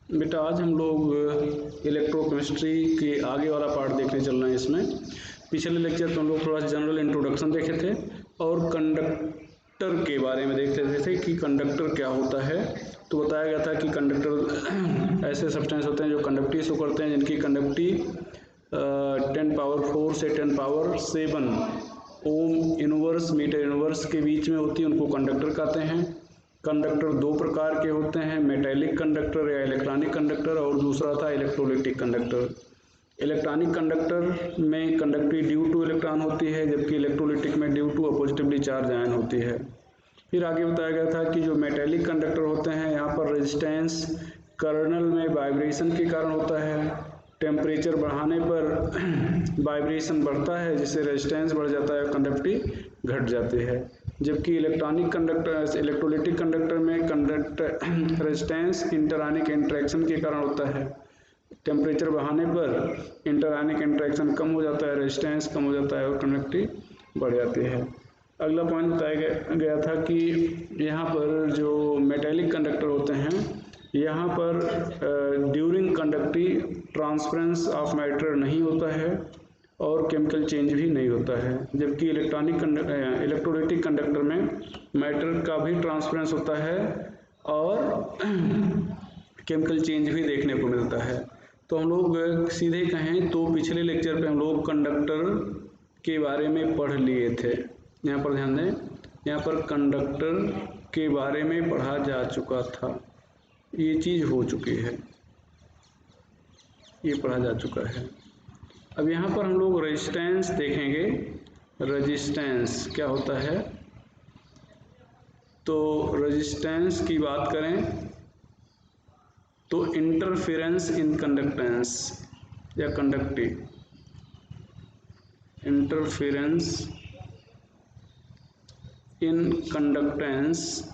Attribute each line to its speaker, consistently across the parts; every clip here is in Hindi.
Speaker 1: बेटा आज हम लोग इलेक्ट्रोकेमिस्ट्री के आगे वाला पार्ट देखने चल रहे हैं। इसमें पिछले लेक्चर में हम लोग थोड़ा जनरल इंट्रोडक्शन देखे थे और कंडक्टर के बारे में देखते थे कि कंडक्टर क्या होता है। तो बताया गया था कि कंडक्टर ऐसे सब्सटेंस होते हैं जो कंडक्टिव शो करते हैं, जिनकी कंडक्टिव 10⁴ से 10⁷ ओम इनवर्स मीटर इनवर्स के बीच में होती है, उनको कंडक्टर कहते हैं। कंडक्टर दो प्रकार के होते हैं, मेटेलिक कंडक्टर या इलेक्ट्रॉनिक कंडक्टर, और दूसरा था इलेक्ट्रोलिटिक कंडक्टर। इलेक्ट्रॉनिक कंडक्टर में कंडक्टिविटी ड्यू टू इलेक्ट्रॉन होती है, जबकि इलेक्ट्रोलिटिक में due to positively charge ion होती है। फिर आगे बताया गया था कि जो मेटेलिक कंडक्टर होते हैं, यहाँ पर रेजिस्टेंस कर्नल में वाइब्रेशन के कारण होता है। टेम्परेचर बढ़ाने पर वाइब्रेशन बढ़ता है, जिससे रेजिस्टेंस बढ़ जाता है, कंडक्टिविटी घट जाती है। जबकि इलेक्ट्रोलिटिक कंडक्टर में कंडक्टर रेजिस्टेंस इंटरआयनिक इंटरेक्शन के कारण होता है। टेम्परेचर बढ़ाने पर इंटरआयनिक इंटरेक्शन कम हो जाता है, रेजिस्टेंस कम हो जाता है और कंडक्टिविटी बढ़ जाती है। अगला पॉइंट बताया गया था कि यहाँ पर जो मेटेलिक कंडक्टर होते हैं, यहाँ पर during conductive transference of matter नहीं होता है और केमिकल चेंज भी नहीं होता है। जबकि इलेक्ट्रोलिटिक कंडक्टर में मैटर का भी ट्रांसफरेंस होता है और केमिकल चेंज भी देखने को मिलता है। तो हम लोग सीधे कहें तो पिछले लेक्चर पे हम लोग कंडक्टर के बारे में पढ़ लिए थे। यहाँ पर ध्यान दें, यहाँ पर कंडक्टर के बारे में पढ़ा जा चुका था, ये चीज़ हो चुकी है, ये पढ़ा जा चुका है। अब यहाँ पर हम लोग रेजिस्टेंस देखेंगे। रेजिस्टेंस क्या होता है? तो रेजिस्टेंस की बात करें तो इंटरफेरेंस इन कंडक्टेंस या conductive, interference in conductance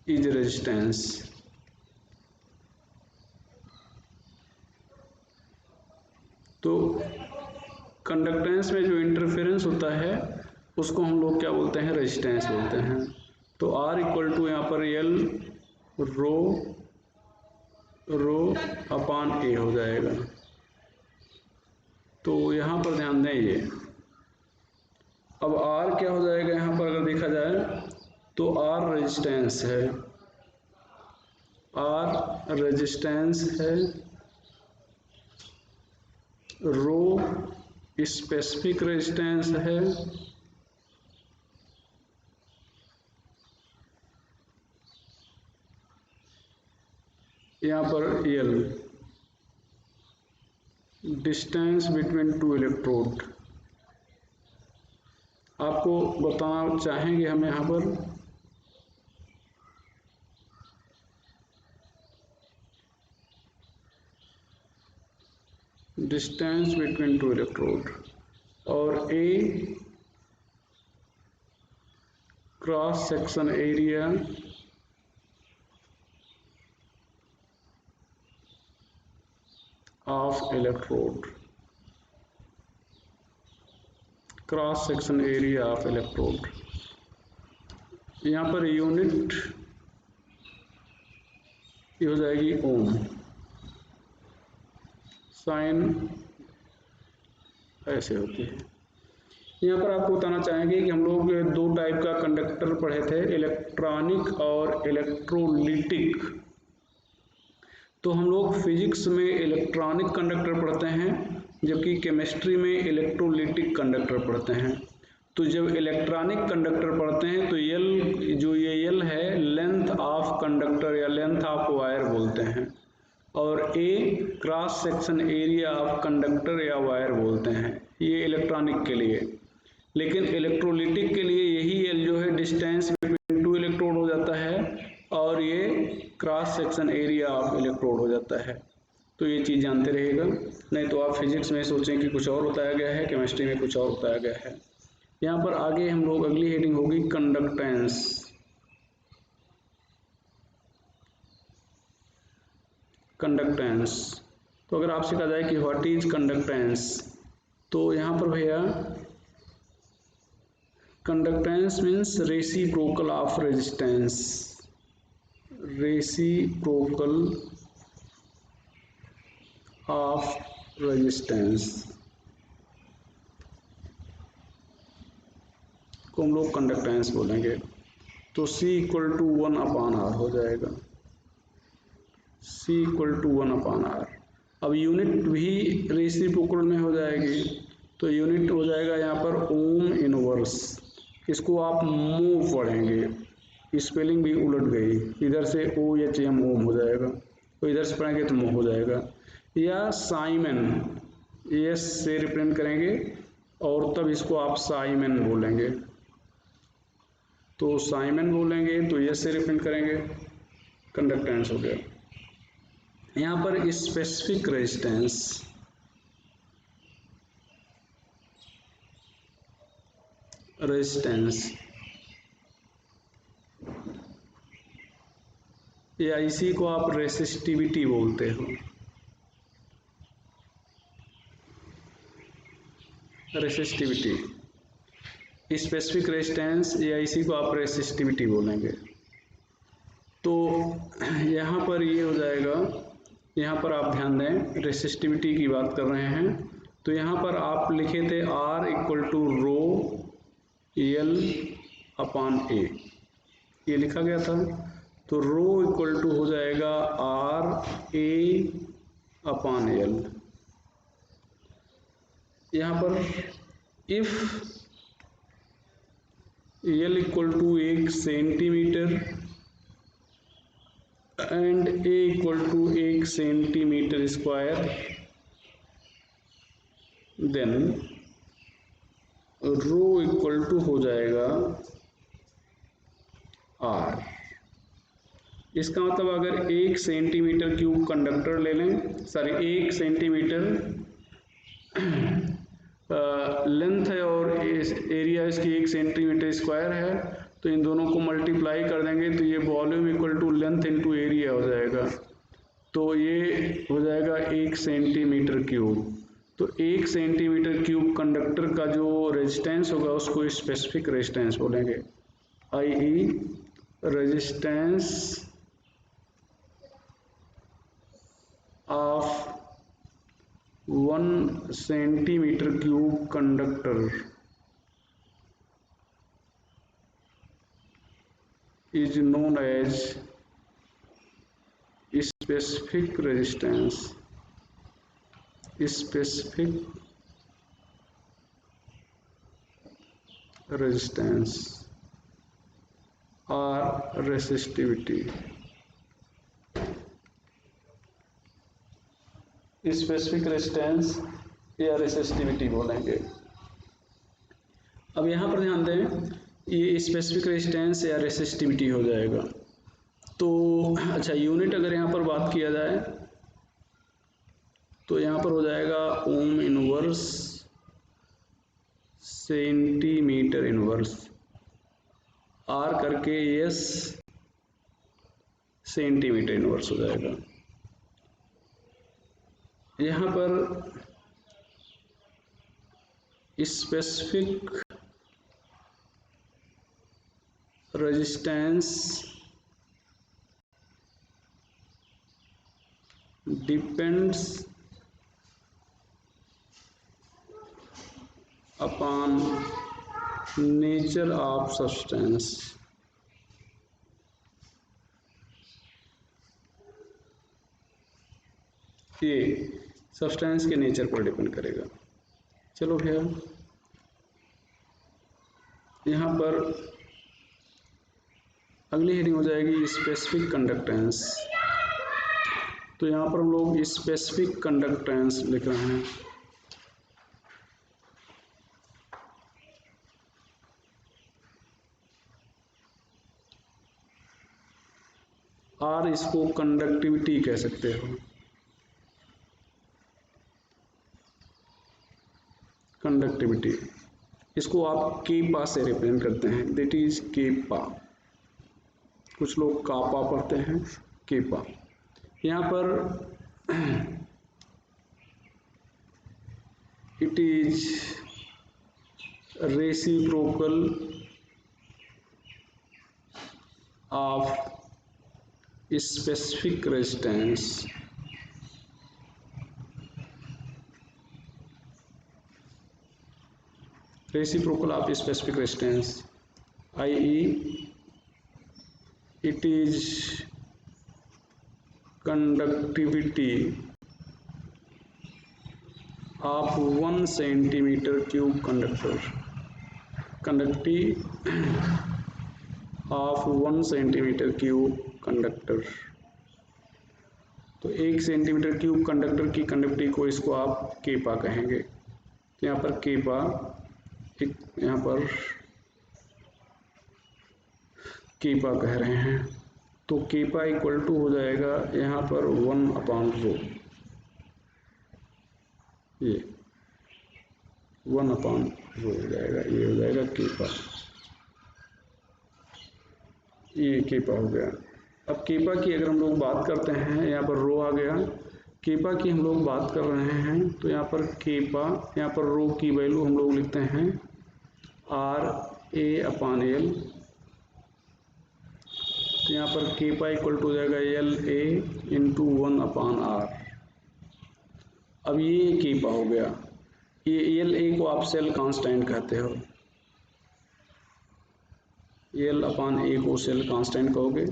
Speaker 1: is resistance. तो कंडक्टेंस में जो इंटरफेरेंस होता है उसको हम लोग क्या बोलते हैं? रेजिस्टेंस बोलते हैं। तो R इक्वल टू यहाँ पर L रो अपान A हो जाएगा। तो यहाँ पर ध्यान दें ये, अब R क्या हो जाएगा? यहाँ पर अगर देखा जाए तो R रेजिस्टेंस है, R रेजिस्टेंस है, रो स्पेसिफिक रेजिस्टेंस है, यहाँ पर L distance between two electrode. आपको बताना चाहेंगे हम यहाँ पर डिस्टेंस बिटवीन टू इलेक्ट्रोड, और A cross section area of electrode, cross section area of electrode. यहाँ पर यूनिट ये हो जाएगी ओम, साइन ऐसे होती है। यहाँ पर आपको बताना चाहेंगे कि हम लोग दो टाइप का कंडक्टर पढ़े थे, इलेक्ट्रॉनिक और इलेक्ट्रोलिटिक। तो हम लोग फिजिक्स में इलेक्ट्रॉनिक कंडक्टर पढ़ते हैं, जबकि केमिस्ट्री में इलेक्ट्रोलिटिक कंडक्टर पढ़ते हैं। तो जब इलेक्ट्रॉनिक कंडक्टर पढ़ते हैं तो L जो ये L है, लेंथ ऑफ कंडक्टर या लेंथ ऑफ वायर बोलते हैं, और A cross section area of conductor या वायर बोलते हैं, ये इलेक्ट्रॉनिक के लिए। लेकिन इलेक्ट्रोलिटिक के लिए यही L जो है डिस्टेंस बिटवीन टू इलेक्ट्रोड हो जाता है, और ये cross section area of electrode हो जाता है। तो ये चीज़ जानते रहिएगा, नहीं तो आप फिजिक्स में सोचें कि कुछ और बताया गया है, केमिस्ट्री में कुछ और बताया गया है। यहाँ पर आगे हम लोग अगली हेडिंग होगी कंडक्टेंस। कंडक्टेंस, तो अगर आपसे कहा जाए कि व्हाट इज कंडक्टेंस, तो यहाँ पर भैया conductance means reciprocal of resistance, reciprocal of resistance को हम लोग कंडक्टेंस बोलेंगे। तो C इक्वल टू 1/R हो जाएगा, C इक्वल टू 1/R। अब यूनिट भी रेसिप्रोकल में हो जाएगी, तो यूनिट हो जाएगा यहाँ पर ओम इनवर्स। इसको आप मो पढ़ेंगे, स्पेलिंग भी उलट गई, इधर से OHM ओम हो जाएगा, तो इधर से पढ़ेंगे तो मो हो जाएगा। या साइमन, एस से रिप्रेजेंट करेंगे और तब इसको आप साइमन बोलेंगे, तो साइमन बोलेंगे तो एस से रिप्रेजेंट करेंगे, कंडक्टेंस हो गया। यहाँ पर स्पेसिफिक रेजिस्टेंस, या इसी को आप रेसिस्टिविटी बोलते हो, रेसिस्टिविटी, स्पेसिफिक रेजिस्टेंस या इसी को आप रेसिस्टिविटी बोलेंगे। तो यहाँ पर ये हो जाएगा, यहाँ पर आप ध्यान दें रेसिस्टिविटी की बात कर रहे हैं, तो यहाँ पर आप लिखे थे R equal to row L/A, ये लिखा गया था। तो रो इक्वल टू हो जाएगा RA/L। यहाँ पर if L equal to 1 centimetre and A equal to 1 centimetre square, then rho equal to हो जाएगा R। इसका मतलब अगर 1 सेंटीमीटर क्यूब कंडक्टर ले लें, सॉरी 1 सेंटीमीटर लेंथ है और एरिया इसकी 1 सेंटीमीटर स्क्वायर है, तो इन दोनों को मल्टीप्लाई कर देंगे तो ये volume equal to length into area हो जाएगा, तो ये हो जाएगा 1 सेंटीमीटर क्यूब। तो 1 सेंटीमीटर क्यूब कंडक्टर का जो रेजिस्टेंस होगा उसको स्पेसिफिक रेजिस्टेंस बोलेंगे, i.e. Resistance of 1 centimetre cube conductor is known as specific resistance, specific resistance or resistivity, specific resistance या रेसिस्टिविटी बोलेंगे। अब यहाँ पर ध्यान दें, ये स्पेसिफिक रेजिस्टेंस या रेसिस्टिविटी हो जाएगा। तो अच्छा, यूनिट अगर यहाँ पर बात किया जाए तो यहाँ पर हो जाएगा ohm inverse centimetre inverse, R करके एस सेंटीमीटर इनवर्स हो जाएगा। यहाँ पर specific resistance depends upon nature of substance, ये सब्सटेंस के नेचर पर डिपेंड करेगा। चलो भैया, यहाँ पर अगली हेडिंग हो जाएगी स्पेसिफिक कंडक्टेंस। तो यहाँ पर हम लोग स्पेसिफिक कंडक्टेंस लिख रहे हैं। और इसको कंडक्टिविटी कह सकते हो, कंडक्टिविटी। इसको आप केपा से रिप्रेजेंट करते हैं, दैट इज केपा। कुछ लोग कापा पढ़ते हैं, केपा। यहाँ पर it is reciprocal of specific resistance, reciprocal of specific resistance, i.e. it is conductivity of 1 centimeter cube conductor, conductivity of 1 centimeter cube conductor। तो 1 सेंटीमीटर क्यूब कंडक्टर की कंडक्टिविटी को इसको आप केपा कहेंगे। तो यहाँ पर केपा, यहाँ पर केपा कह रहे हैं, तो केपा इक्वल टू हो जाएगा यहाँ पर 1/ρ, ये 1/ρ हो जाएगा, ये हो जाएगा केपा, ये केपा हो गया। अब केपा की अगर हम लोग बात करते हैं, यहाँ पर रो आ गया, केपा की हम लोग बात कर रहे हैं, तो यहाँ पर केपा, यहाँ पर रो की वैल्यू हम लोग लिखते हैं RA/L। तो यहाँ पर केपा इक्वल टू हो जाएगा LA इंटू 1/R। अब ये केपा हो गया, ये LA को आप सेल कांस्टेंट कहते हो, L/A को सेल कांस्टेंट कहोगे,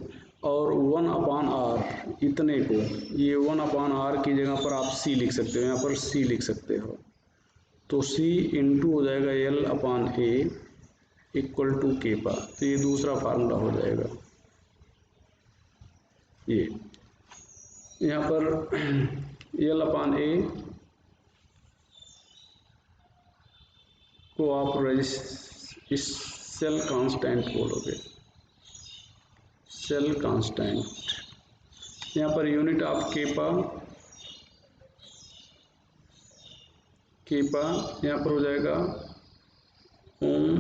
Speaker 1: और 1/R इतने को, ये 1/R की जगह पर आप C लिख सकते हो, यहाँ पर C लिख सकते हो। तो C इंटू हो जाएगा L/A इक्वल टू केपा। तो ये दूसरा फार्मूला हो जाएगा। ये यहाँ पर L/A को आप इस सेल कांस्टेंट बोलोगे, सेल कांस्टेंट। यहाँ per unit of Kepa, Kepa यहाँ पर हो जाएगा ओम,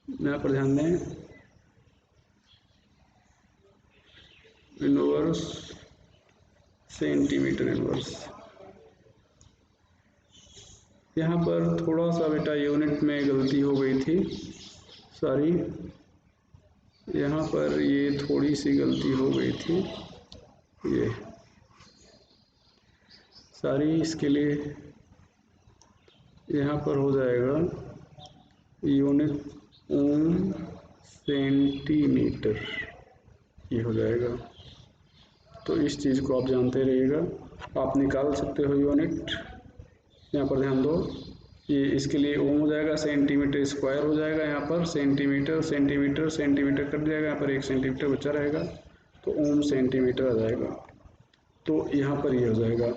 Speaker 1: यहाँ पर ध्यान दें, इनवर्स सेंटीमीटर इनवर्स। यहाँ पर थोड़ा सा बेटा यूनिट में गलती हो गई थी, सॉरी, यहाँ पर ये थोड़ी सी गलती हो गई थी, ये सॉरी, इसके लिए यहाँ पर हो जाएगा यूनिट ओम सेंटीमीटर, ये हो जाएगा। तो इस चीज़ को आप जानते रहिएगा, आप निकाल सकते हो यूनिट। यहाँ पर ध्यान दो, ये इसके लिए ओम हो जाएगा, सेंटीमीटर स्क्वायर हो जाएगा, यहाँ पर सेंटीमीटर सेंटीमीटर सेंटीमीटर कट जाएगा, यहाँ पर 1 सेंटीमीटर बचा रहेगा, तो ओम सेंटीमीटर आ जाएगा। तो यहाँ पर ये हो जाएगा।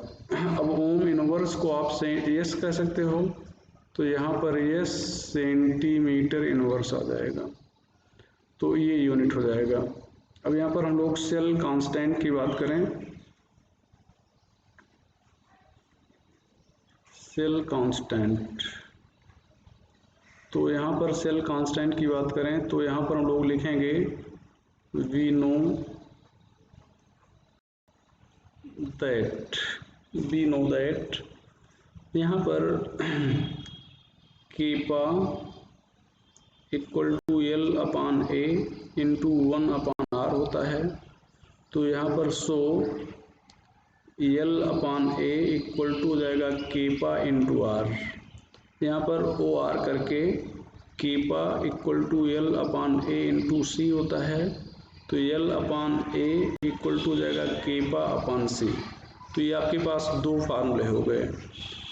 Speaker 1: अब ओम इनवर्स को आप यस कह सकते हो, तो यहाँ पर यस सेंटीमीटर इनवर्स आ जाएगा, तो ये यूनिट हो जाएगा। अब यहाँ पर हम लोग सेल कांस्टेंट की बात करें, सेल कांस्टेंट, तो यहाँ पर सेल कांस्टेंट की बात करें तो यहाँ पर हम लोग लिखेंगे वी नो दैट, यहाँ पर Kepa equal to L/A into 1/R होता है। तो यहाँ पर सो L/A इक्वल टू हो जाएगा केपा इंटू R, यहाँ पर OR करके kappa equal to L/A into C होता है। तो L/A इक्वल टू हो जाएगा केपा/C। तो ये आपके पास दो फार्मूले हो गए,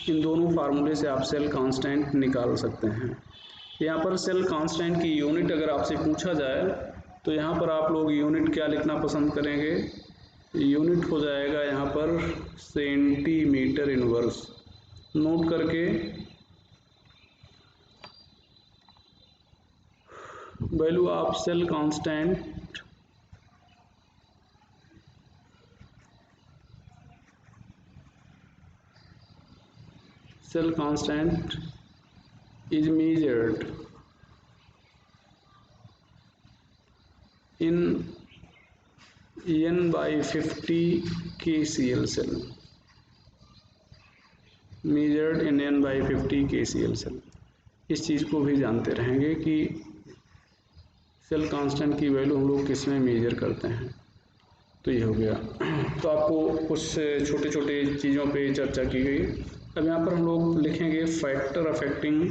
Speaker 1: इन दोनों फार्मूले से आप सेल कांस्टेंट निकाल सकते हैं। यहाँ पर सेल कांस्टेंट की यूनिट अगर आपसे पूछा जाए तो यहाँ पर आप लोग यूनिट क्या लिखना पसंद करेंगे, यूनिट हो जाएगा यहाँ पर सेंटीमीटर इनवर्स। नोट करके value of cell constant is measured in N/50 KCl cell। Measured in N/50 KCl cell. इस चीज़ को भी जानते रहेंगे कि सेल कांस्टेंट की वैल्यू हम लोग किस में मेजर करते हैं। तो ये हो गया। तो आपको कुछ छोटे छोटे चीज़ों पे चर्चा की गई। अब यहाँ पर हम लोग लिखेंगे factor affecting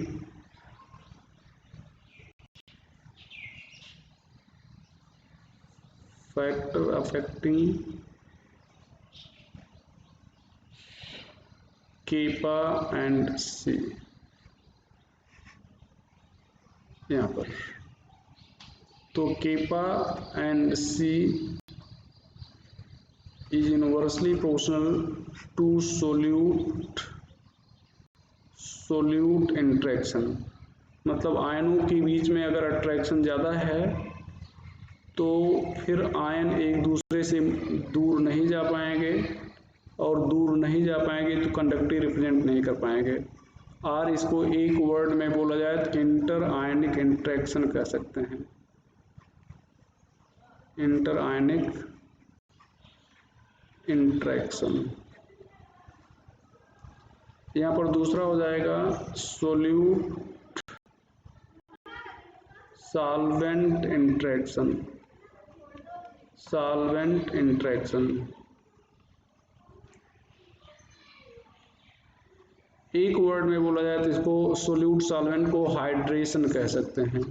Speaker 1: kappa and C. यहाँ पर तो kappa and C is inversely proportional to solute interaction. मतलब आयनों के बीच में अगर अट्रैक्शन ज़्यादा है तो फिर आयन एक दूसरे से दूर नहीं जा पाएंगे, और दूर नहीं जा पाएंगे तो कंडक्टिव रिप्रेजेंट नहीं कर पाएंगे। और इसको एक वर्ड में बोला जाए तो इंटर आयनिक इंट्रैक्शन कह सकते हैं। इंटर आयनिक इंट्रैक्शन। यहाँ पर दूसरा हो जाएगा solute solvent interaction. Solvent interaction एक वर्ड में बोला जाए तो इसको सोल्यूट सॉल्वेंट को हाइड्रेशन कह सकते हैं।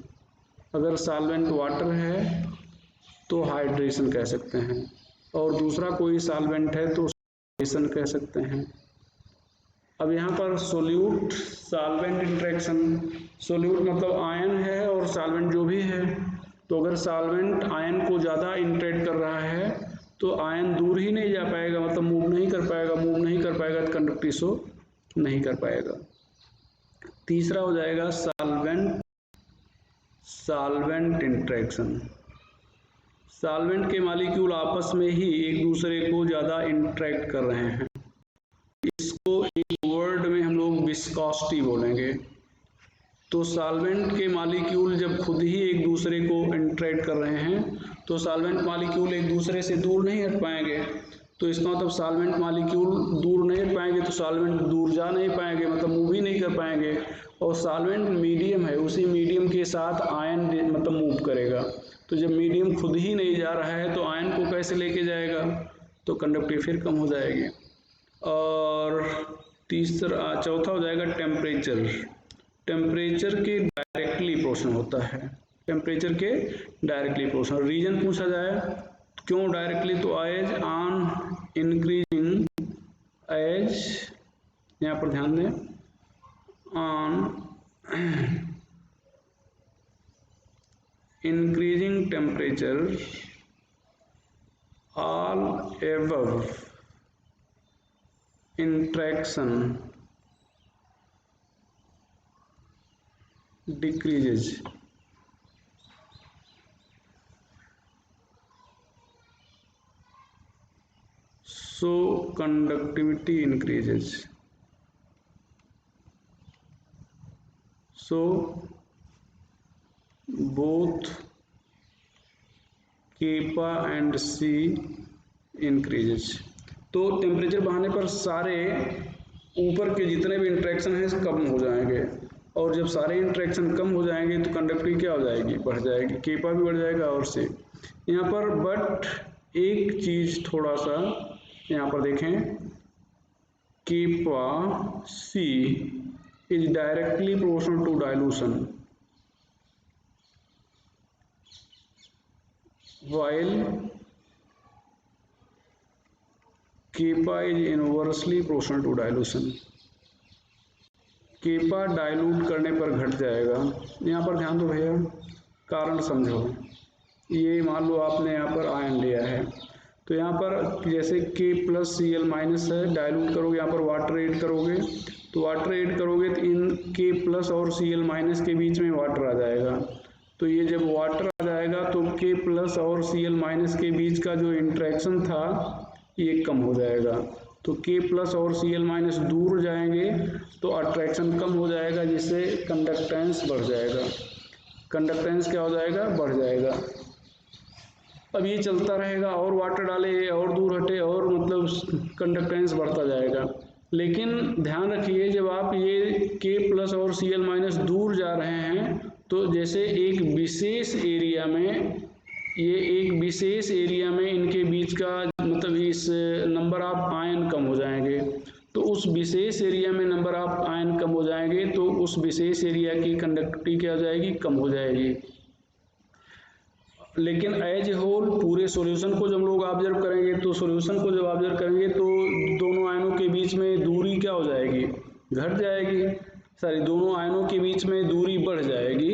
Speaker 1: अगर सॉल्वेंट वाटर है तो हाइड्रेशन कह सकते हैं, और दूसरा कोई सॉल्वेंट है तो हाइड्रेशन कह सकते हैं। अब यहाँ पर सोल्यूट सॉल्वेंट इंट्रैक्शन, सोल्यूट मतलब आयन है और सॉल्वेंट जो भी है, तो अगर सॉल्वेंट आयन को ज़्यादा इंट्रैक्ट कर रहा है तो आयन दूर ही नहीं जा पाएगा, मतलब मूव नहीं कर पाएगा तो कंडक्टिव शो नहीं कर पाएगा। तीसरा हो जाएगा सॉल्वेंट इंट्रैक्शन। सॉल्वेंट के मॉलिक्यूल आपस में ही एक दूसरे को ज़्यादा इंट्रैक्ट कर रहे हैं। इसको एक वर्ड में हम लोग विस्कोसिटी बोलेंगे। तो सॉल्वेंट के मॉलिक्यूल जब खुद ही एक दूसरे को इंट्रैक्ट कर रहे हैं तो सॉल्वेंट मॉलिक्यूल एक दूसरे से दूर नहीं हट पाएंगे। तो इसका मतलब सॉल्वेंट मॉलिक्यूल दूर नहीं हट पाएंगे तो सॉल्वेंट दूर जा नहीं पाएंगे, मतलब मूव ही नहीं कर पाएंगे। और सॉल्वेंट मीडियम है, उसी मीडियम के साथ आयन मतलब मूव करेगा। तो जब मीडियम खुद ही नहीं जा रहा है तो आयन को कैसे लेके जाएगा, तो कंडक्टिविटी फिर कम हो जाएगी। और चौथा हो जाएगा टेम्परेचर। टेम्परेचर के डायरेक्टली प्रोपोर्शनल होता है। टेम्परेचर के डायरेक्टली प्रोपोर्शनल। रीजन पूछा जाए क्यों डायरेक्टली, तो एज ऑन इंक्रीजिंग, एज यहाँ पर ध्यान दें, on increasing temperature all above interaction decreases, so conductivity increases. So both kappa and C increases. तो टेम्परेचर बढ़ाने पर सारे ऊपर के जितने भी इंट्रैक्शन हैं कम हो जाएंगे, और जब सारे इंट्रैक्शन कम हो जाएंगे तो कंडक्टिविटी क्या हो जाएगी, बढ़ जाएगी, केपा भी बढ़ जाएगा और से। यहाँ पर बट एक चीज़ थोड़ा सा यहाँ पर देखें, kappa C is directly proportional to dilution while kappa is inversely proportional to dilution. Kappa dilute करने पर घट जाएगा। यहाँ पर ध्यान दो भैया, कारण समझो। ये मान लो आपने यहाँ पर आयन लिया है, तो यहाँ पर जैसे K प्लस Cl माइनस है, डाइल्यूट करोगे, यहाँ पर वाटर ऐड करोगे, तो वाटर ऐड करोगे तो इन K प्लस और Cl माइनस के बीच में वाटर आ जाएगा। तो ये जब वाटर आ जाएगा तो K प्लस और Cl माइनस के बीच का जो इंट्रैक्शन था ये कम हो जाएगा। तो K प्लस और Cl माइनस दूर जाएंगे तो अट्रैक्शन कम हो जाएगा, जिससे कंडक्टेंस बढ़ जाएगा। कंडक्टेंस क्या हो जाएगा, बढ़ जाएगा। अब ये चलता रहेगा, और वाटर डाले और दूर हटे और मतलब कंडक्टेंस बढ़ता जाएगा। लेकिन ध्यान रखिए जब आप ये K+ और Cl- दूर जा रहे हैं तो जैसे एक विशेष एरिया में इनके बीच का मतलब इस नंबर ऑफ आयन कम हो जाएंगे, तो उस विशेष एरिया में नंबर ऑफ आयन कम हो जाएंगे तो उस विशेष एरिया की कंडक्टिविटी क्या हो जाएगी, कम हो जाएगी। लेकिन एज ए होल पूरे सॉल्यूशन को जब हम लोग ऑब्जर्व करेंगे तो दोनों आयनों के बीच में दूरी क्या हो जाएगी, घट जाएगी, दोनों आयनों के बीच में दूरी बढ़ जाएगी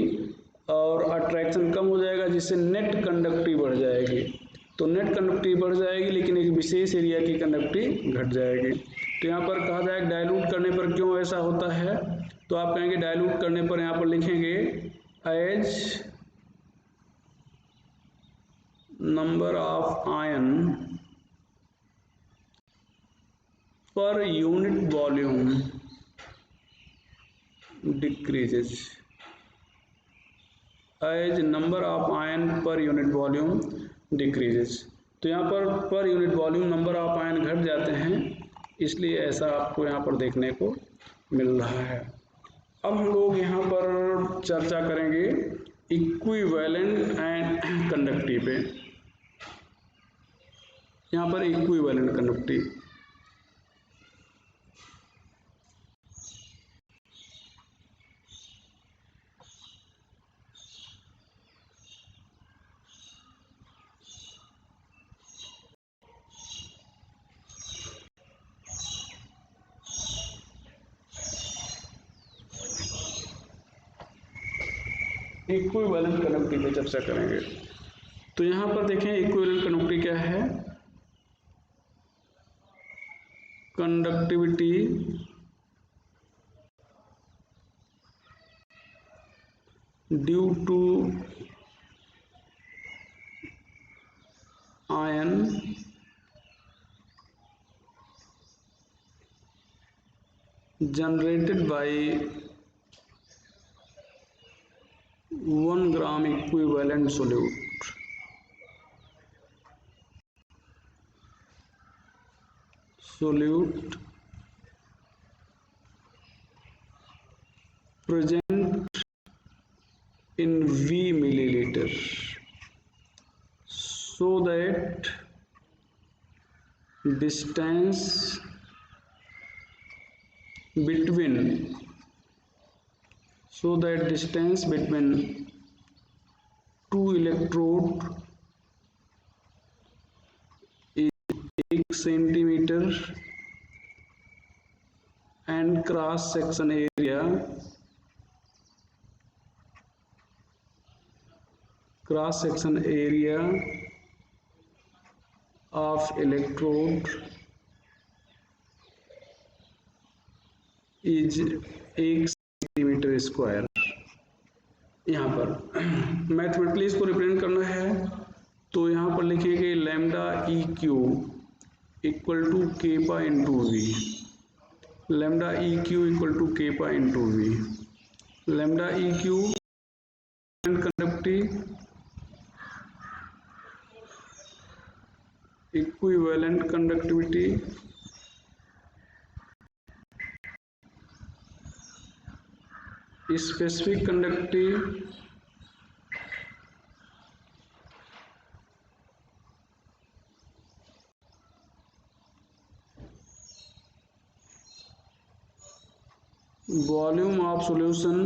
Speaker 1: और अट्रैक्शन कम हो जाएगा, जिससे नेट कंडक्टिविटी बढ़ जाएगी। तो नेट कंडक्टिविटी बढ़ जाएगी लेकिन एक विशेष एरिया की कंडक्टिविटी घट जाएगी। तो यहाँ पर कहा जाए डाइल्यूट करने पर क्यों ऐसा होता है, तो आप कहेंगे डाइल्यूट करने पर यहाँ पर लिखेंगे as number of ion per unit volume decreases, as number of ion per unit volume decreases। तो यहाँ per unit volume number of ion घट जाते हैं, इसलिए ऐसा आपको यहाँ पर देखने को मिल रहा है। अब हम लोग यहाँ पर चर्चा करेंगे इक्विवेलेंट एंड कंडक्टिव पे। यहाँ पर इक्विवेलेंट कंडक्टिव, इक्विवेलेंट कंडक्टिव पे चर्चा करेंगे। तो यहाँ पर देखें इक्विवेलेंट कंडक्टिविटी क्या है, conductivity due to ion generated by 1 gram equivalent solute present in V milliliter, so that distance between two electrode is 1 centimeter and cross section area of electrode is 1 centimetre square. यहाँ पर मैथमेटिकली इसको रिप्रेजेंट करना है तो यहाँ पर लिखेंगे lambda E Q equal to kappa into V, lambda E Q equal to kappa into V. Lambda E Q conductive equivalent conductivity specific conductive volume of solution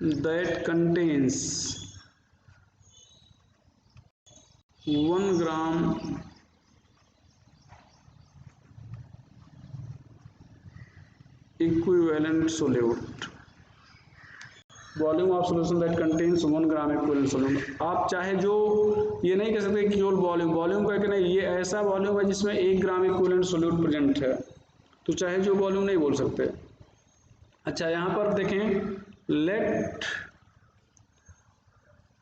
Speaker 1: that contains 1 gram equivalent solute, volume of solution that contains 1 gram equivalent solute. आप चाहे जो ये नहीं कह सकते केवल वॉल्यूम कह के नहीं, ये ऐसा वॉल्यूम है जिसमें 1 ग्राम इक्विवेलेंट सोल्यूट प्रेजेंट है, तो चाहे जो वॉल्यूम नहीं बोल सकते। अच्छा यहाँ पर देखें let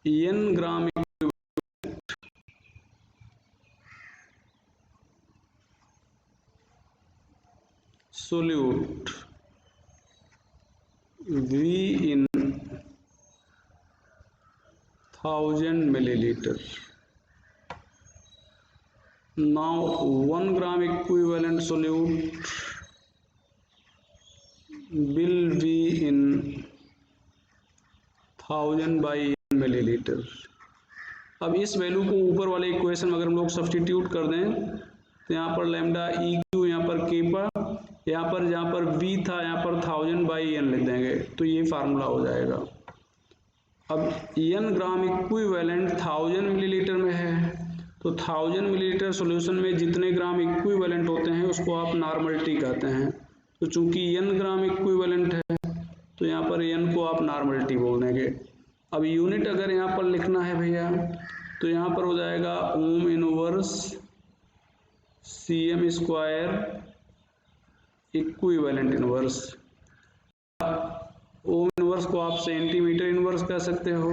Speaker 1: n gram solute V in 1000 milliliter now 1 gram equivalent solute will be in 1000 by millilitre. अब इस वैल्यू को ऊपर वाले इक्वेशन में अगर हम लोग सब्सटीट्यूट कर दें तो यहाँ पर लैम्डा ई क्यू, यहाँ पर केपा, यहाँ पर जहाँ पर वी था यहाँ पर 1000 बाई एन लिख देंगे तो ये फार्मूला हो जाएगा। अब एन ग्राम इक्विवेलेंट 1000 मिलीलीटर में है तो 1000 मिलीलीटर सॉल्यूशन में जितने ग्राम इक्विवेलेंट होते हैं उसको आप नॉर्मलिटी कहते हैं। तो चूंकि एन ग्राम इक्विवेलेंट है तो यहाँ पर एन को आप नॉर्मलिटी बोल देंगे। अब यूनिट अगर यहाँ पर लिखना है भैया तो यहाँ पर हो जाएगा ohm inverse C M square equivalent inverse. Ohm inverse को आप सेंटीमीटर इनवर्स कह सकते हो,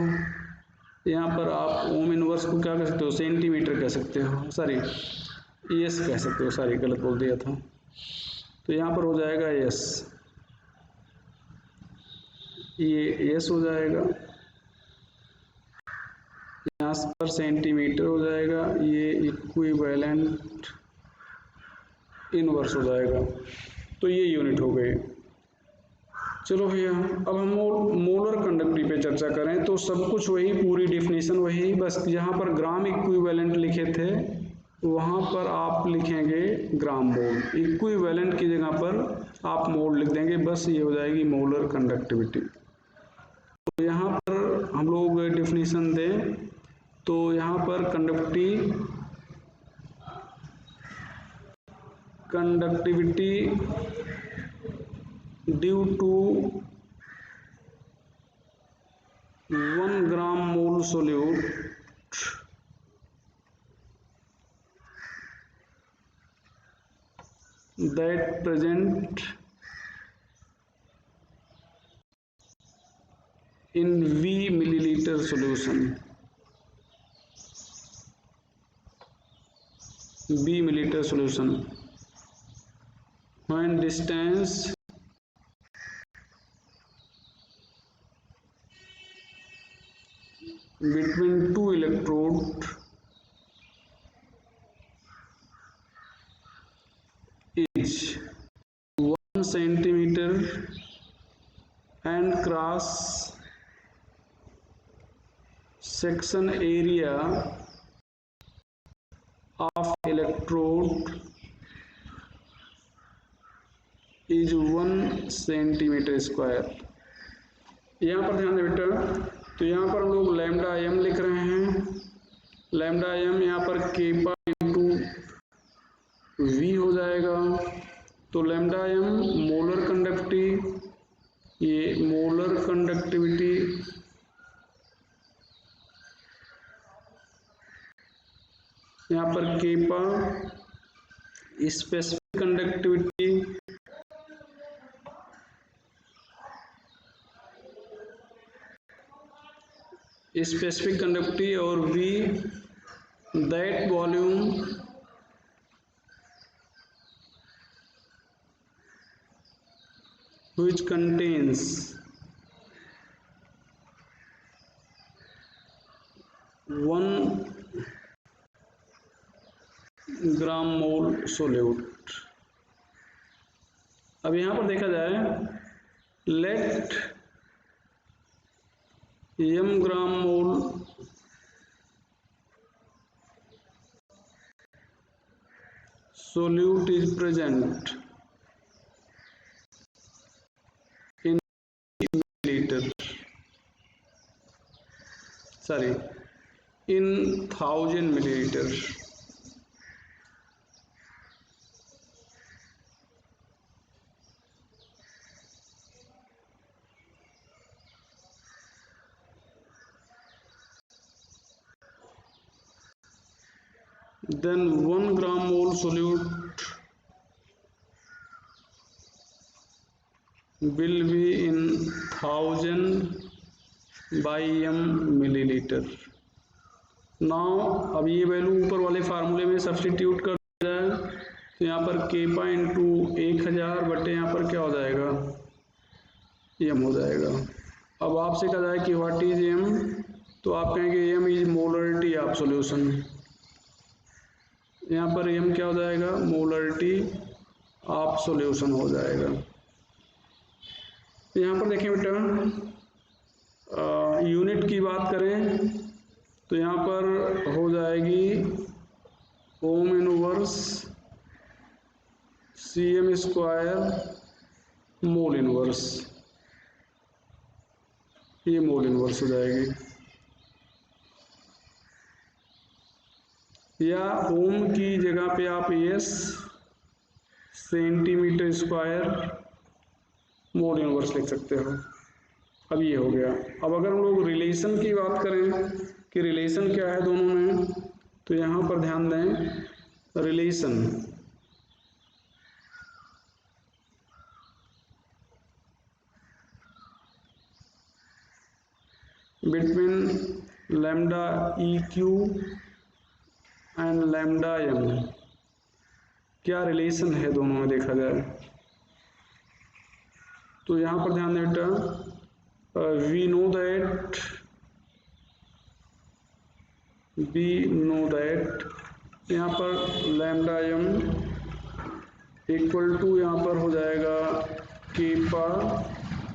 Speaker 1: यहाँ पर आप ओम इनवर्स को क्या कह सकते हो, सेंटीमीटर कह सकते हो, सॉरी एस कह सकते हो, सॉरी गलत बोल दिया था। तो यहाँ पर हो जाएगा एस, ये एस हो जाएगा, यहाँ पर सेंटीमीटर हो जाएगा, ये इक्विवेलेंट इनवर्स हो जाएगा। तो ये यूनिट हो गई। चलो भैया अब हम मोलर कंडक्टिविटी पे चर्चा करें तो सब कुछ वही, पूरी डेफिनेशन वही, बस जहाँ पर ग्राम इक्विवेलेंट लिखे थे वहाँ पर आप लिखेंगे ग्राम मोल, इक्विवेलेंट की जगह पर आप मोल लिख देंगे, बस ये हो जाएगी मोलर कंडक्टिविटी। तो यहाँ पर हम लोग डेफिनेशन दें तो यहाँ पर conductivity due to 1 gram mole solute that present in V milliliter solution, B milliliter solution, when distance between two electrode is 1 centimeter and cross section area of electrode is 1 centimetre square. यहाँ पर ध्यान दें बेटा, तो यहाँ पर हम लोग लैम्डा एम लिख रहे हैं, लैम्डा एम यहाँ पर केपा इंटू वी हो जाएगा। तो लैम्डा एम मोलर कंडक्टिविटी, ये मोलर कंडक्टिविटी यहाँ पर केपा, स्पेसिफिक कंडक्टिविटी और V that volume which contains 1 gram mole solute. अब यहाँ पर देखा जाए let m gram mole solute is present in milliliter, sorry in 1000 milliliter. Then 1 gram mole solute will be in 1000 by m milliliter. Now अब ये वैल्यू ऊपर वाले फार्मूले में सब्सटीट्यूट कर दिया जाए तो यहाँ पर केपा इंटू 1000 बटे यहाँ पर क्या हो जाएगा, एम हो जाएगा। अब आपसे कहा जाए कि व्हाट इज एम, तो आप कहेंगे M is molarity of solution, यहाँ पर m क्या हो जाएगा, मोलरिटी ऑफ सॉल्यूशन हो जाएगा। यहाँ पर देखिए बेटा, यूनिट की बात करें तो यहाँ पर हो जाएगी ohm inverse cm square mole inverse, ये मोल इनवर्स हो जाएगी। या ओम की जगह पे आप S centimetre square mole inverse लिख सकते हो। अब ये हो गया। अब अगर हम लोग रिलेशन की बात करें कि रिलेशन क्या है दोनों में, तो यहाँ पर ध्यान दें, relation between lambda E Q and lambda M, क्या रिलेशन है दोनों में देखा जाए तो यहाँ पर ध्यान दें बेटा, वी नो दैट यहाँ पर लैम्डा एम इक्वल टू यहाँ पर हो जाएगा kappa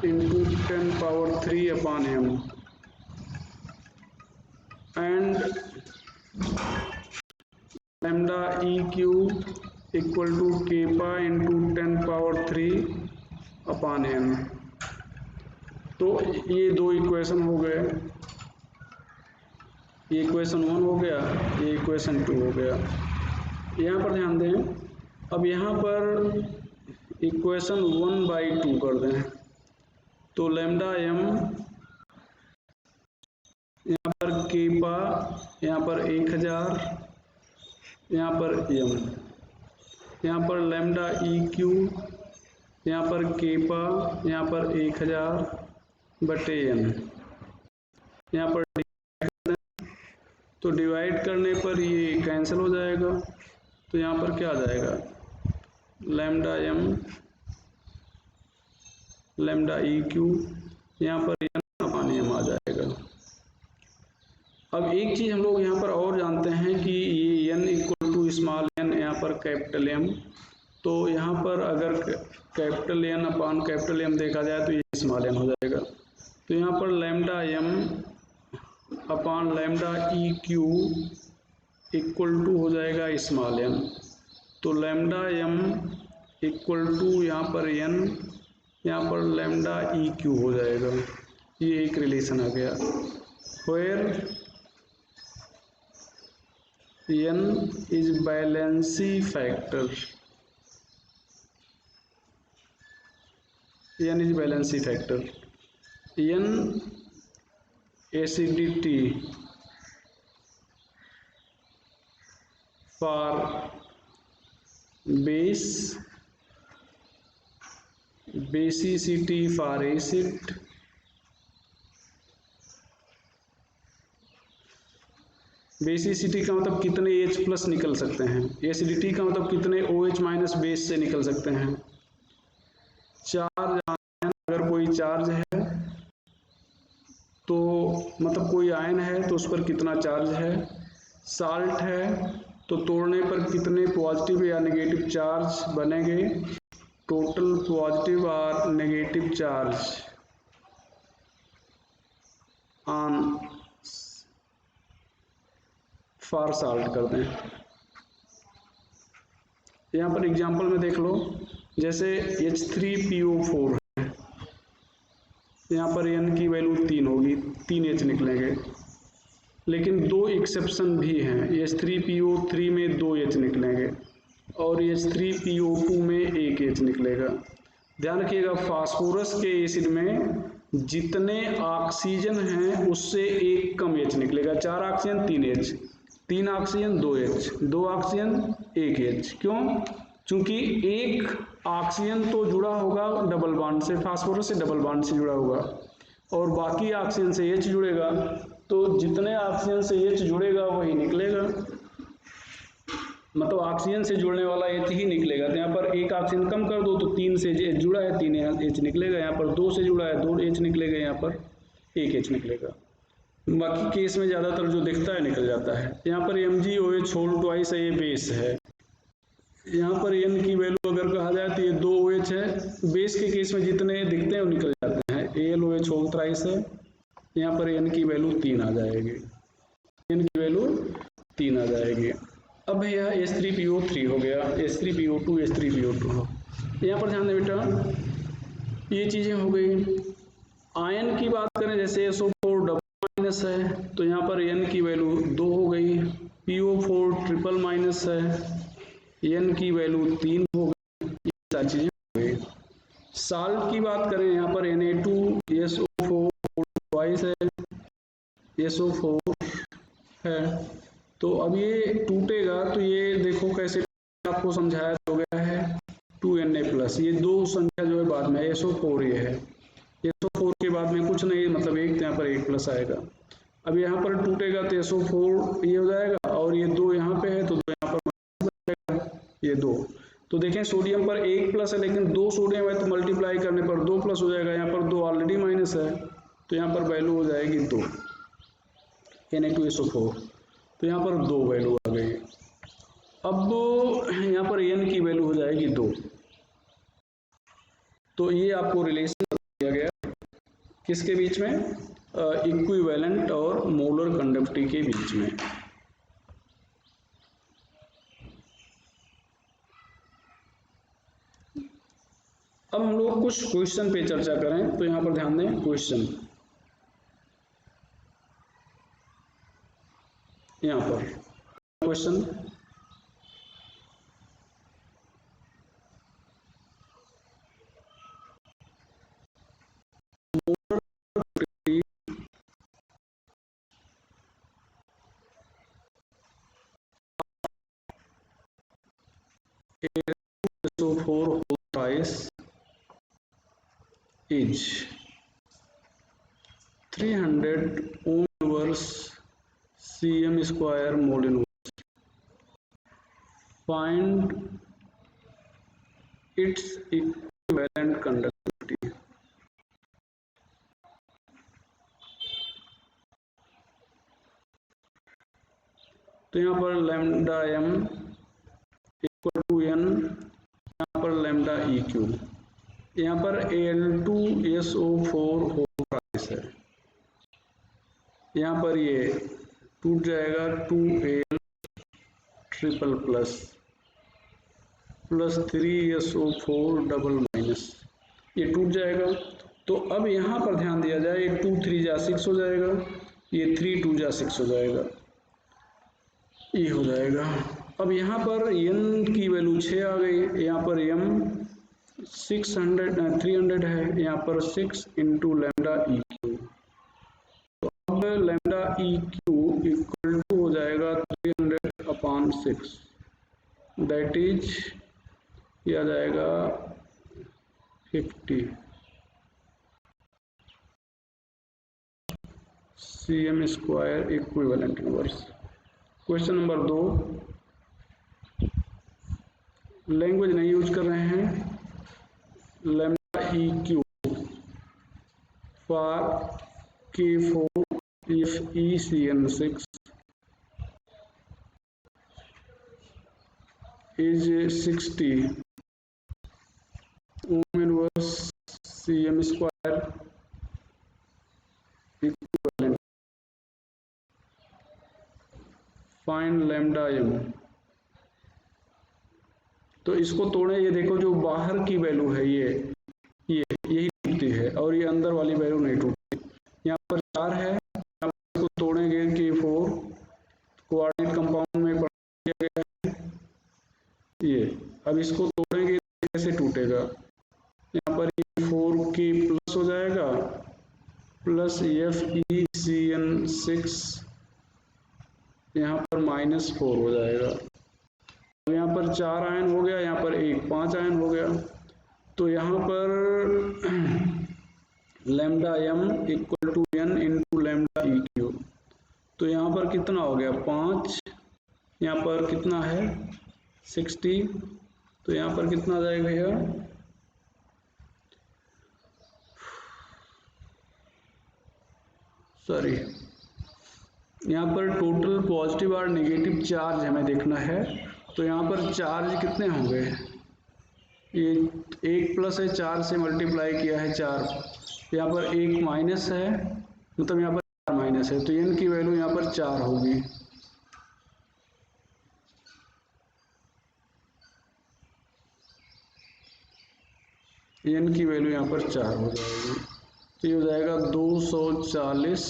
Speaker 1: into 10⁻³ upon M, and lambda E Q equal to kappa into 10⁻³ upon M. तो ये दो इक्वेशन हो गए, ये इक्वेशन 1 हो गया, ये इक्वेशन 2 हो गया। यहाँ पर ध्यान दें, अब यहाँ पर इक्वेशन 1/2 कर दें तो लैम्डा एम यहाँ पर केपा, यहाँ पर 1000, यहाँ पर एम, यहाँ पर लैम्डा ई क्यू, यहाँ पर केपा, यहाँ पर 1000/n, यहाँ पर तो डिवाइड करने पर ये कैंसिल हो जाएगा। तो यहाँ पर क्या आ जाएगा, lambda M lambda E Q, यहाँ पर एन अपॉन एम आ जाएगा। अब एक चीज़ हम लोग यहाँ पर और जानते हैं कि ये n equal to small n, यहाँ पर कैपिटल M, तो यहाँ पर अगर capital N upon capital M देखा जाए तो ये स्मॉल n हो जाएगा। तो यहाँ पर lambda m upon lambda E Q equal to हो जाएगा स्मॉल n। तो लैम्डा m इक्वल टू यहाँ पर n, यहाँ पर लैम्डा ई क्यू हो जाएगा। ये एक रिलेशन आ गया, where n is valency factor, n is valency factor, n acidity for base, basicity for acid, basicity का मतलब कितने H+ निकल सकते हैं, एसिडिटी का मतलब कितने OH- बेस से निकल सकते हैं। चार्ज आयन, अगर कोई चार्ज है तो मतलब कोई आयन है तो उस पर कितना चार्ज है। साल्ट है तो तोड़ने पर कितने पॉजिटिव या नेगेटिव चार्ज बनेंगे, टोटल पॉजिटिव और negative charge on for salt कर दें। यहाँ पर एग्जांपल में देख लो, जैसे H3PO4 है, यहाँ पर n की वैल्यू 3 होगी, 3 H निकलेंगे, लेकिन दो एक्सेप्शन भी हैं। H3PO3 में 2 H निकलेंगे और H3PO2 में 1 H निकलेगा। ध्यान रखिएगा, फास्फोरस के एसिड में जितने ऑक्सीजन हैं उससे एक कम H निकलेगा। 4 oxygen 3 H, 3 oxygen 2 H, 2 oxygen 1 H। क्यों? क्योंकि एक ऑक्सीजन तो जुड़ा होगा डबल बॉन्ड से, फास्फोरस से डबल बॉन्ड से जुड़ा होगा, और बाकी ऑक्सीजन से H जुड़ेगा, तो जितने ऑक्सीजन से H जुड़ेगा वही निकलेगा, मतलब ऑक्सीजन से जुड़ने वाला H ही निकलेगा। तो यहाँ पर एक ऑक्सीजन कम कर दो तो 3 से H जुड़ा है, 3 H निकलेगा। यहाँ पर 2 से जुड़ा है, 2 H निकलेगा, यहाँ पर 1 H निकलेगा। बाकी केस में ज़्यादातर जो दिखता है निकल जाता है। यहाँ पर MgOH होल ट्वाइस है, ये बेस है। यहाँ पर N की वैल्यू अगर कहा जाए तो ये 2 OH है। बेस के केस में जितने दिखते हैं वो निकल जाते हैं। AlOH होल थ्राइस है, यहाँ पर N की वैल्यू 3 आ जाएगी, N की वैल्यू 3 आ जाएगी। अब भैया H3PO3 हो गया, H3PO2, H3PO2 हो। यहाँ पर ध्यान दें बेटा, ये चीज़ें हो गई। आयन की बात करें जैसे SO4 डबल माइनस है, तो यहाँ पर N की वैल्यू 2 हो गई। PO4 ट्रिपल माइनस है, N की वैल्यू 3 हो गई। ये सारी चीज़ें हो गई। साल्ट की बात करें यहाँ पर Na2SO4 ट्वाइस है, SO4 है। तो अब ये टूटेगा तो ये देखो कैसे आपको समझाया हो गया है 2Na+। ये दो संख्या जो है बाद में SO4 ये है, SO4 के बाद में कुछ नहीं, मतलब एक यहाँ पर 1+ आएगा। अब यहाँ पर टूटेगा तो SO4 ये हो जाएगा और ये 2 यहाँ पे है तो 2 यहाँ पर ये 2। तो देखें सोडियम पर 1+ है लेकिन 2 सोडियम है तो मल्टीप्लाई करने पर 2+ हो जाएगा। यहाँ पर 2 ऑलरेडी माइनस है तो यहाँ पर वैल्यू हो जाएगी 2 Na2SO4। तो यहाँ पर 2 वैल्यू आ गई। अब यहाँ पर N की वैल्यू हो जाएगी 2। तो ये आपको रिलेशन दिया गया किसके बीच में, इक्विवेलेंट और मोलर कंडक्टिविटी के बीच में। अब हम लोग कुछ क्वेश्चन पे चर्चा करें तो यहाँ पर ध्यान दें क्वेश्चन, यहाँ पर question SO4 whole twice is 300 ohm inverse cm square mole inverse. Find its equivalent conductivity. तो यहाँ पर lambda m equal to n, यहाँ पर लैम्डा EQ, यहाँ पर Al2SO4 होल ट्वाइस है, यहाँ पर ये टूट जाएगा 2Al triple plus 3SO4 double minus, ये टूट जाएगा। तो अब यहाँ पर ध्यान दिया जाए, ये 2 3 जा 6 हो जाएगा, ये 3 2 जा 6 हो जाएगा, ये हो जाएगा। अब यहाँ पर n की वैल्यू 6 आ गई, यहाँ पर m 300 है, यहाँ पर 6 इंटू लैम्डा EQ। तो अब लैम्डा EQ इक्वल टू हो जाएगा 300/6, दैट इज ये आ जाएगा 50 cm square equivalent inverse. Question number 2, language नहीं यूज कर रहे हैं, lambda EQ for K4 FeCN6 is 60 ohm inverse cm square equivalent. Find lambda m। तो इसको तोड़े, ये देखो जो बाहर की वैल्यू है ये यही टूटती है और ये अंदर वाली वैल्यू नहीं टूटती। यहाँ पर 4 है, इसको तोड़ेंगे K4 कोऑर्डिनेट कंपाउंड में किया गया है ये। अब इसको तोड़ेंगे कैसे टूटेगा, यहाँ पर ये 4K प्लस हो जाएगा प्लस FeCN6, यहाँ पर -4 हो जाएगा। अब यहाँ पर 4 आयन हो गया, यहाँ पर 5 आयन हो गया। तो यहाँ पर lambda m equal to n into lambda EQ। तो यहाँ पर कितना हो गया 5, यहाँ पर कितना है 60, तो यहाँ पर कितना आ जाएगा भैया, सॉरी यहाँ पर टोटल पॉजिटिव और नेगेटिव चार्ज हमें देखना है। तो यहाँ पर चार्ज कितने होंगे, ये 1 प्लस है, 4 से मल्टीप्लाई किया है 4, यहाँ पर 1 माइनस है, मतलब यहाँ पर 4 माइनस है, तो n की वैल्यू यहाँ पर 4 होगी। n की वैल्यू यहाँ पर 4 हो जाएगी, तो ये हो जाएगा 240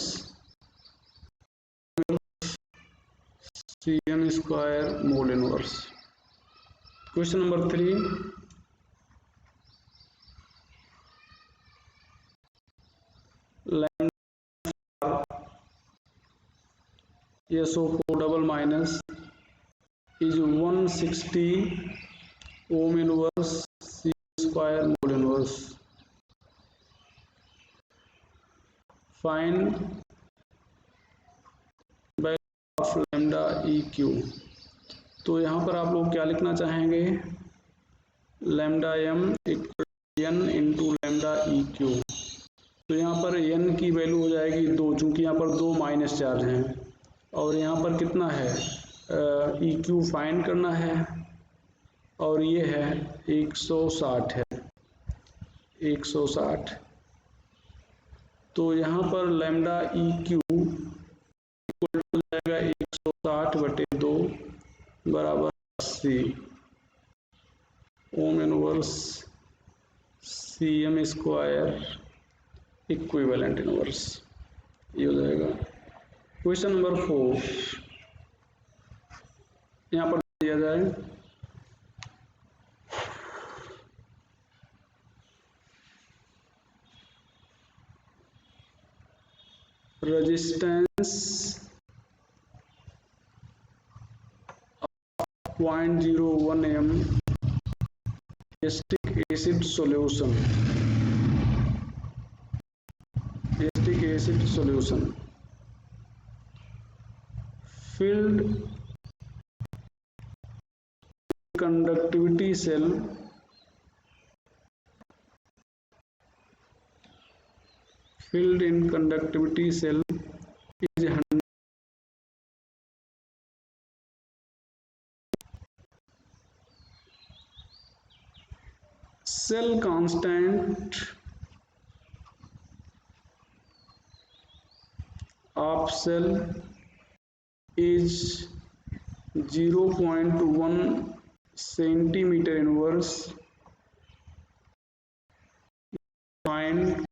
Speaker 1: cm square mole inverse. Question number 3, SO4 double minus is 160 ohm inverse C square mole inverse. Find value of lambda E Q. तो यहाँ पर आप लोग क्या लिखना चाहेंगे, lambda M equal N into lambda E Q. तो यहाँ पर एन की वैल्यू हो जाएगी 2, चूँकि यहाँ पर 2 माइनस चार्ज हैं, और यहाँ पर कितना है, ई क्यू फाइंड करना है, और ये है 160 है, 160। तो यहाँ पर लैम्डा ई क्यू इक्वल हो जाएगा 160/2 बराबर 80 ohm inverse C M square equivalent inverse, ये हो जाएगा। क्वेश्चन नंबर 4, यहाँ पर दिया जाए resistance 0.01 m acetic acid solution, acetic acid solution filled conductivity cell filled in conductivity cell is 100 cell constant of cell is 0.1 centimeter inverse. Find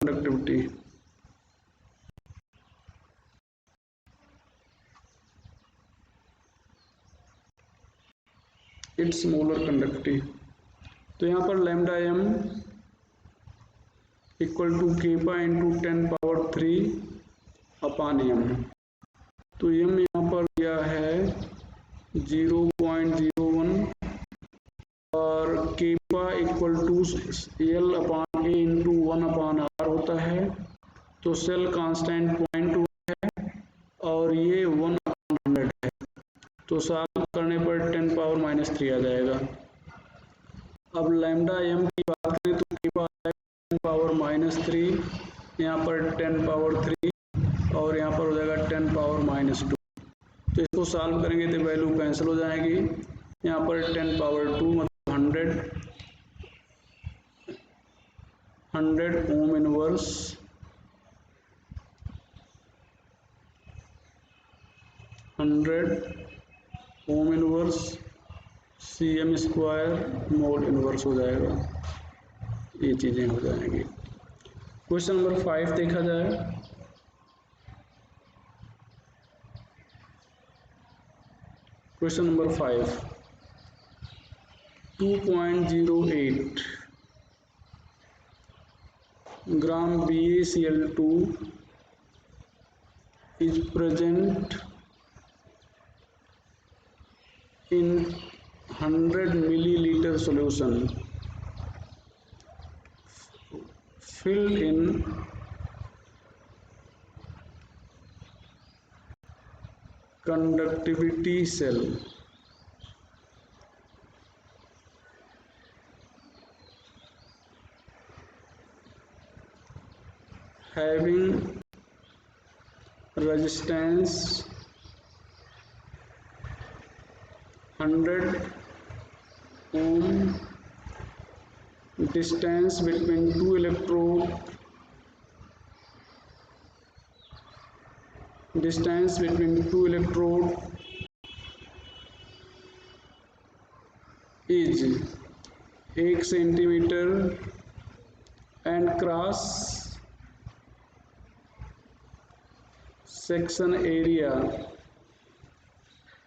Speaker 1: conductivity. Its molar conductivity। तो यहाँ पर lambda M equal to kappa into 10⁻³ m। तो m यहाँ पर दिया है 0.01 और Kepa equal to L/A into 1/r होता है। तो सेल कांस्टेंट 0.1 है और ये 1/100 है, तो सॉल्व करने पर 10⁻³ आ जाएगा। अब लैम्डा एम की बात करें तो केपा 10⁻³ यहाँ पर 10⁻³ और यहाँ पर हो जाएगा 10⁻²। तो इसको सॉल्व करेंगे तो वैल्यू कैंसिल हो जाएगी। यहाँ पर 10⁻² मतलब 100 ohm inverse 100 ohm inverse cm square mole inverse हो जाएगा, ये चीज़ें हो जाएंगी। क्वेश्चन नंबर 5 देखा जाए। Question number 5, 2.08 gram BaCl2 is present in 100 milliliter solution filled in conductivity cell having resistance 100 ohm, distance between two electrode is 1 centimetre and cross section area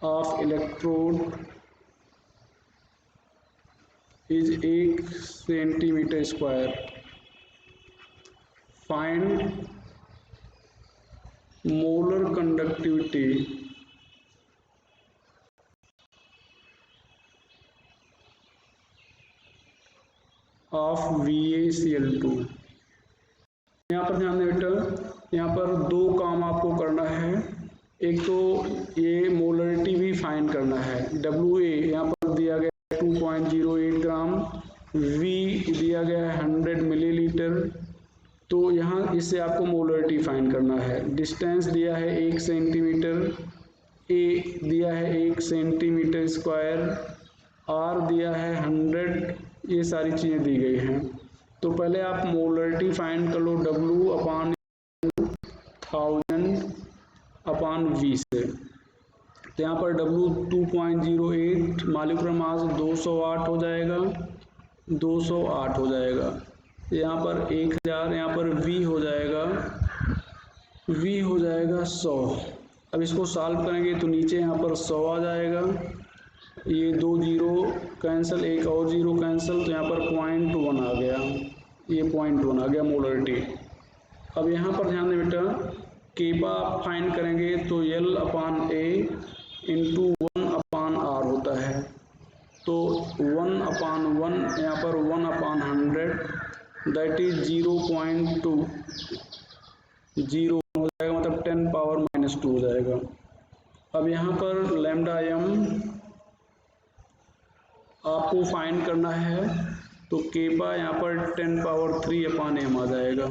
Speaker 1: of electrode is 1 centimetre square. Find molar conductivity of VaCl2. यहाँ पर ध्यान दें बेटा, यहाँ पर दो काम आपको करना है. एक तो ये मोलरिटी भी फाइंड करना है. WA यहाँ पर दिया गया है 2.08 ग्राम, V दिया गया है 100 मिलीलीटर. तो यहाँ इससे आपको मोलरिटी फाइंड करना है. डिस्टेंस दिया है 1 सेंटीमीटर, A दिया है 1 सेंटीमीटर स्क्वायर, R दिया है 100. ये सारी चीज़ें दी गई हैं. तो पहले आप मोलरिटी फाइंड कर लो W अपान 1000 अपान V से. तो यहाँ पर W 2.08, मॉलिक्यूलर मास 208 हो जाएगा, 208 हो जाएगा. यहाँ पर 1000, यहाँ पर V हो जाएगा 100. अब इसको सॉल्व करेंगे तो नीचे यहाँ पर 100 आ जाएगा. ये 2 जीरो कैंसिल, एक और जीरो कैंसिल, तो यहाँ पर 0.1 आ गया. ये 0.1 आ गया मोलरिटी. अब यहाँ पर ध्यान दें बेटा, केपा आप फाइंड करेंगे तो L upon A into 1 upon R होता है. तो 1 अपान 1, यहाँ पर 1 अपान 100, दैट इज 0.2, 0 हो जाएगा, मतलब 10 पावर माइनस 2 हो जाएगा. अब यहाँ पर लैम्डा m आपको फाइंड करना है. तो केपा यहाँ पर 10 पावर 3 अपान m आ जाएगा.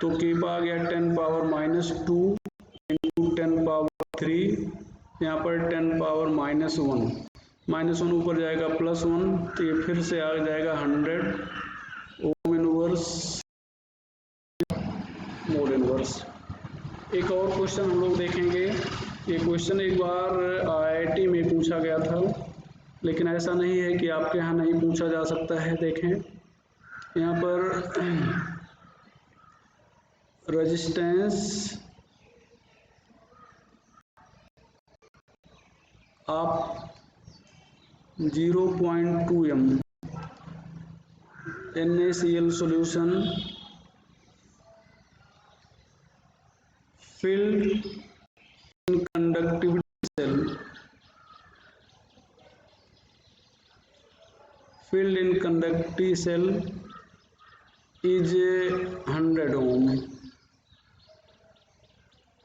Speaker 1: तो केपा आ गया 10 पावर माइनस 2 इंटू 10 पावर 3, यहाँ पर 10 पावर माइनस 1, माइनस 1 ऊपर जाएगा प्लस 1, तो ये फिर से आ जाएगा 100 ओम इनवर्स मोल इनवर्स. एक और क्वेश्चन हम लोग देखेंगे. ये क्वेश्चन एक बार IIT में पूछा गया था, लेकिन ऐसा नहीं है कि आपके यहाँ नहीं पूछा जा सकता है. देखें यहाँ पर रेजिस्टेंस आप 0.2 m NaCl solution filled in conductivity cell is 100 ohm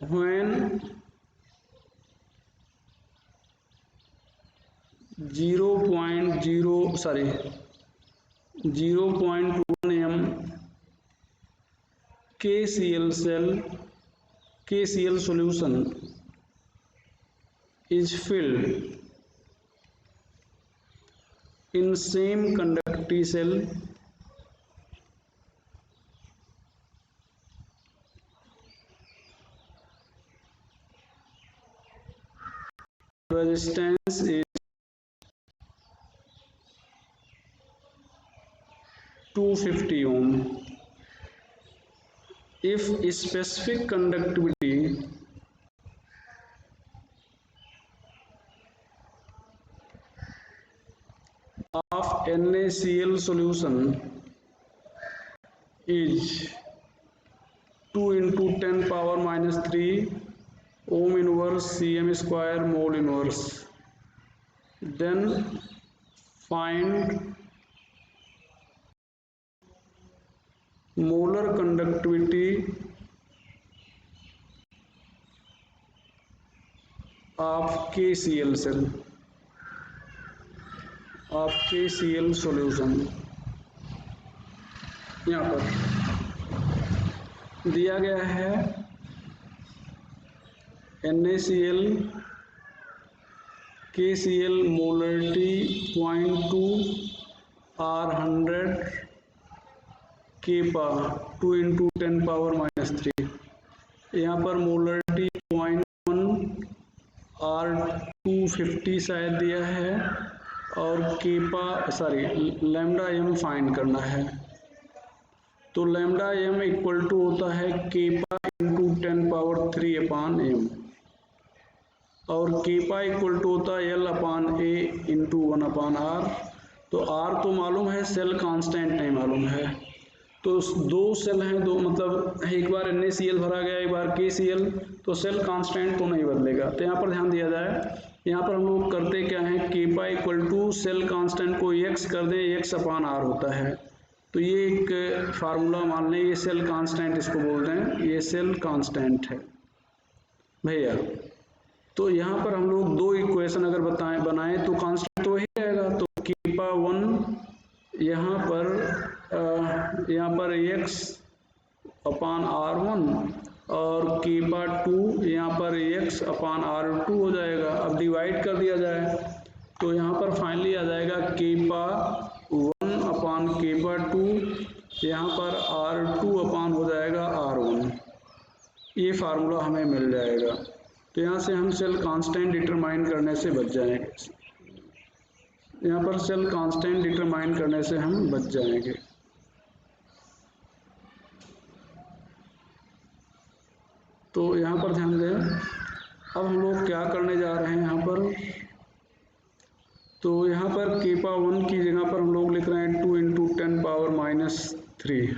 Speaker 1: when 0.1 m KCl solution is filled in same conductivity cell resistance is 250 ohm. If specific conductivity of NaCl solution is 2 into 10 power minus 3 ohm inverse Cm square mole inverse, then find molar conductivity of KCl cell, of KCl solution. यहाँ पर दिया गया है NaCl KCl molarity 0.2 R100 Kepa 2 × 10⁻³ यहाँ पर मोलरिटी 0.1 R250 शायद दिया है और केपा लैम्डा एम फाइंड करना है। तो लैम्डा एम इक्वल टू होता है केपा × 10⁻³ और केपा इक्वल टू होता है L/A × 1/R। तो R तो मालूम है, सेल कांस्टेंट नहीं मालूम है। तो दो सेल हैं, दो मतलब एक बार NaCl भरा गया, एक बार KCl, तो सेल कांस्टेंट तो नहीं बदलेगा। तो यहाँ पर ध्यान दिया जाए, यहाँ पर हम लोग करते क्या है, kappa equal to cell constant को x कर दें, x/R होता है। तो ये एक फार्मूला मान लें, ये सेल कांस्टेंट इसको बोलते हैं, ये सेल कांस्टेंट है भैया। तो यहाँ पर हम लोग दो इक्वेशन अगर बनाएं तो कांस्टेंट तो वही रहेगा। तो केपा 1 यहाँ पर x/R1 और केपा 2 यहाँ पर x/R2 हो जाएगा। अब डिवाइड कर दिया जाए तो यहाँ पर फाइनली आ जाएगा केपा 1/केपा 2, यहाँ पर R2 हो जाएगा R1। ये फार्मूला हमें मिल जाएगा। तो यहाँ से हम सेल कांस्टेंट डिटरमाइन करने से बच जाएंगे, यहाँ पर सेल कांस्टेंट डिटरमाइन करने से हम बच जाएंगे। तो यहाँ पर ध्यान दें, अब हम लोग क्या करने जा रहे हैं यहाँ पर। तो यहाँ पर केपा 1 की जगह पर हम लोग लिख रहे हैं 2 × 10⁻³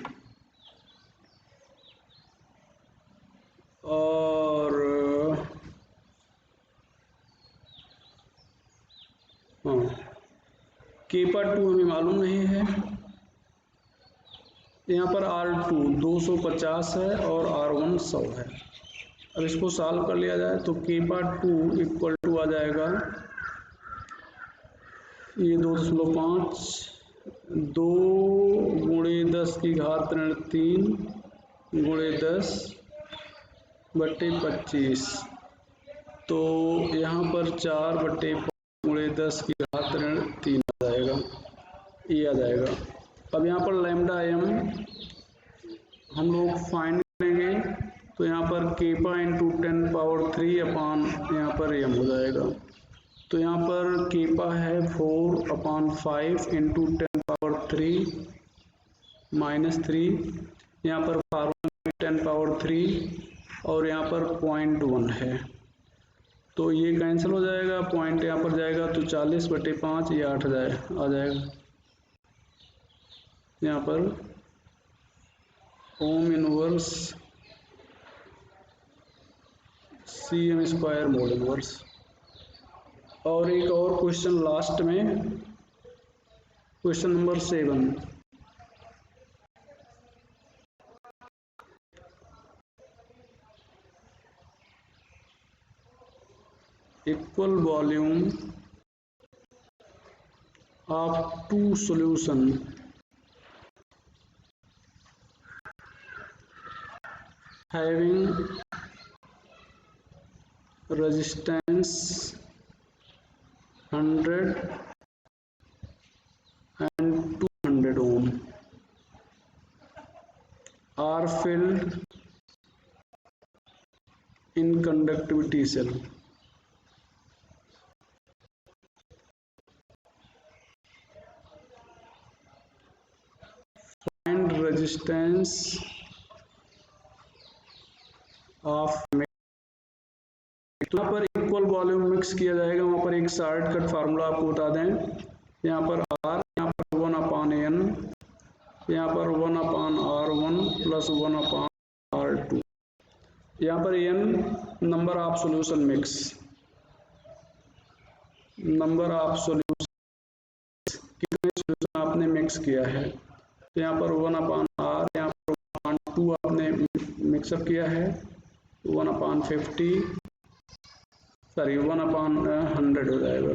Speaker 1: और केपा 2 हमें मालूम नहीं है। यहाँ पर R2 250 है और R1 100 है। अब इसको सॉल्व कर लिया जाए तो केपा 2 इक्वल टू आ जाएगा, ये 2.5 2 × 10⁻³ × 10/25। तो यहाँ पर 4/5 × 10⁻³ आ जाएगा, ये आ जाएगा। अब यहाँ पर लैम्डा एम हम लोग फाइंड करेंगे, तो यहाँ पर केपा × 10⁻³ यहाँ पर एम हो जाएगा। तो यहाँ पर केपा है 4/5 × 10⁻³ यहाँ पर फार्मूला 10⁻³ और यहाँ पर 0.1 है। तो ये कैंसिल हो जाएगा, पॉइंट यहाँ पर जाएगा तो 40/5 ये 8 आ जाएगा। यहाँ पर ohm inverse Cm² mode inverse. और एक और क्वेश्चन लास्ट में, question number 7। Equal volume of 2 solution having resistance 100 and 200 ohm are filled in conductivity cell. Find resistance of, तो यहाँ पर इक्वल वॉल्यूम मिक्स किया जाएगा। वहाँ पर एक शॉर्टकट फार्मूला आपको बता दें, यहाँ पर R, यहाँ पर 1/N, यहाँ पर 1/R1 + 1/R2। यहाँ पर N number of solution mix, number of solution कितने सॉल्यूशन आपने मिक्स किया है। तो यहाँ पर 1/R, यहाँ पर 1/2 आपने मिक्सअप किया है, 1/50 1/100 हो जाएगा।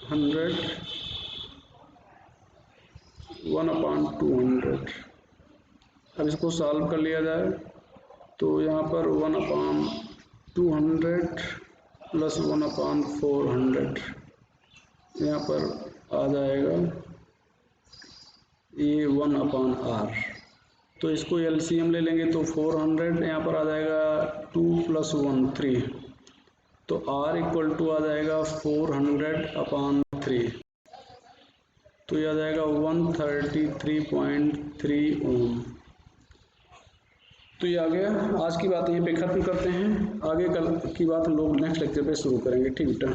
Speaker 1: 100 1/200 अब इसको सॉल्व कर लिया जाए तो यहाँ पर 1/200 प्लस 1/400 यहाँ पर आ जाएगा ये 1/r। तो इसको एलसीएम ले लेंगे तो 400 यहाँ पर आ जाएगा 2 + 1 3, तो r इक्वल टू आ जाएगा 400/3, तो ये आ जाएगा 133.3 ओम। तो ये आ गया। आज की बात यहीं पे ख़त्म करते हैं, आगे कल की बात हम लोग नेक्स्ट लेक्चर पे शुरू करेंगे। ठीक है।